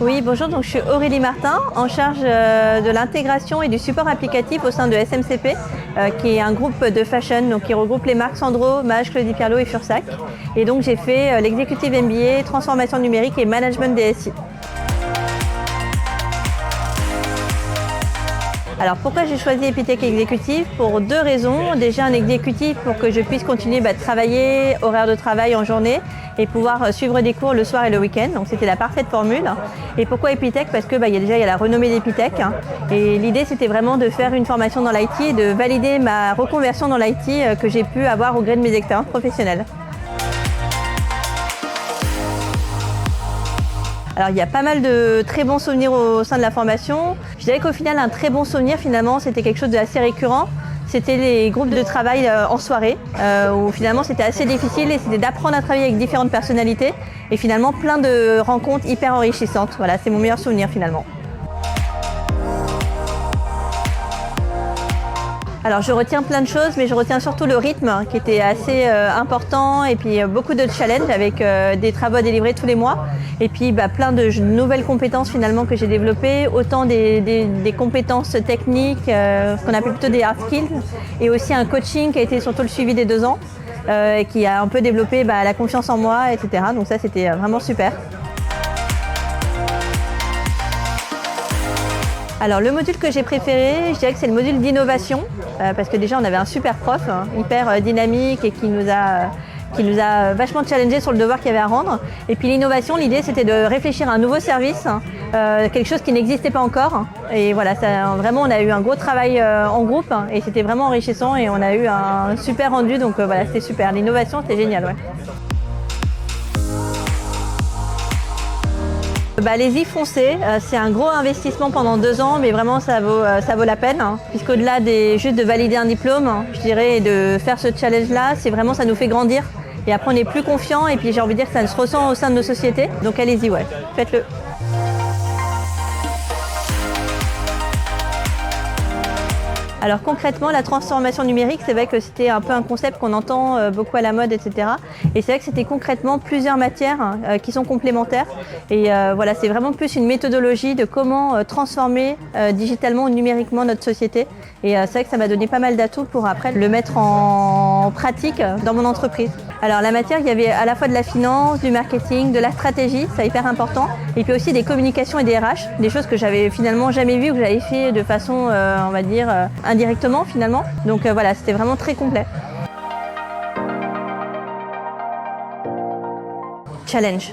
Oui, bonjour, donc je suis Aurélie Martin, en charge de l'intégration et du support applicatif au sein de SMCP, qui est un groupe de fashion donc, qui regroupe les marques Sandro, Maje, Claudie Pierlot et Fursac. Et donc j'ai fait l'executive MBA, transformation numérique et management DSI. Alors pourquoi j'ai choisi Epitech Executive? Pour deux raisons. Déjà un exécutif pour que je puisse continuer de travailler, horaire de travail en journée et pouvoir suivre des cours le soir et le week-end. Donc c'était la parfaite formule. Et pourquoi Epitech? Parce que il y a la renommée d'Epitech. Et l'idée c'était vraiment de faire une formation dans l'IT et de valider ma reconversion dans l'IT que j'ai pu avoir au gré de mes expériences professionnelles. Alors il y a pas mal de très bons souvenirs au sein de la formation. Je dirais qu'au final, un très bon souvenir finalement, c'était quelque chose d'assez récurrent. C'était les groupes de travail en soirée, où finalement c'était assez difficile et c'était d'apprendre à travailler avec différentes personnalités et finalement plein de rencontres hyper enrichissantes. Voilà, c'est mon meilleur souvenir finalement. Alors je retiens plein de choses, mais je retiens surtout le rythme qui était assez important et puis beaucoup de challenges avec des travaux à délivrer tous les mois et puis plein de nouvelles compétences finalement que j'ai développées, autant des compétences techniques, ce qu'on appelle plutôt des hard skills, et aussi un coaching qui a été surtout le suivi des 2 ans et qui a un peu développé la confiance en moi, etc. Donc ça c'était vraiment super. Alors le module que j'ai préféré, je dirais que c'est le module d'innovation, parce que déjà on avait un super prof, hyper dynamique et qui nous a vachement challengé sur le devoir qu'il y avait à rendre. Et puis l'innovation, l'idée c'était de réfléchir à un nouveau service, quelque chose qui n'existait pas encore. Et voilà, vraiment on a eu un gros travail en groupe et c'était vraiment enrichissant et on a eu un super rendu, donc voilà, c'était super. L'innovation c'était génial, ouais. Allez-y, foncez, c'est un gros investissement pendant 2 ans, mais vraiment ça vaut la peine, puisqu'au-delà juste de valider un diplôme, je dirais, et de faire ce challenge-là, c'est vraiment, ça nous fait grandir. Et après on est plus confiant et puis j'ai envie de dire que ça se ressent au sein de nos sociétés. Donc allez-y, ouais, faites-le. Alors concrètement, la transformation numérique, c'est vrai que c'était un peu un concept qu'on entend beaucoup à la mode, etc. Et c'est vrai que c'était concrètement plusieurs matières qui sont complémentaires. Et voilà, c'est vraiment plus une méthodologie de comment transformer digitalement ou numériquement notre société. Et c'est vrai que ça m'a donné pas mal d'atouts pour après le mettre en pratique dans mon entreprise. Alors la matière, il y avait à la fois de la finance, du marketing, de la stratégie, c'est hyper important. Et puis aussi des communications et des RH, des choses que j'avais finalement jamais vues, que j'avais fait de façon, on va dire, indirectement finalement. Donc voilà, c'était vraiment très complet. Challenge.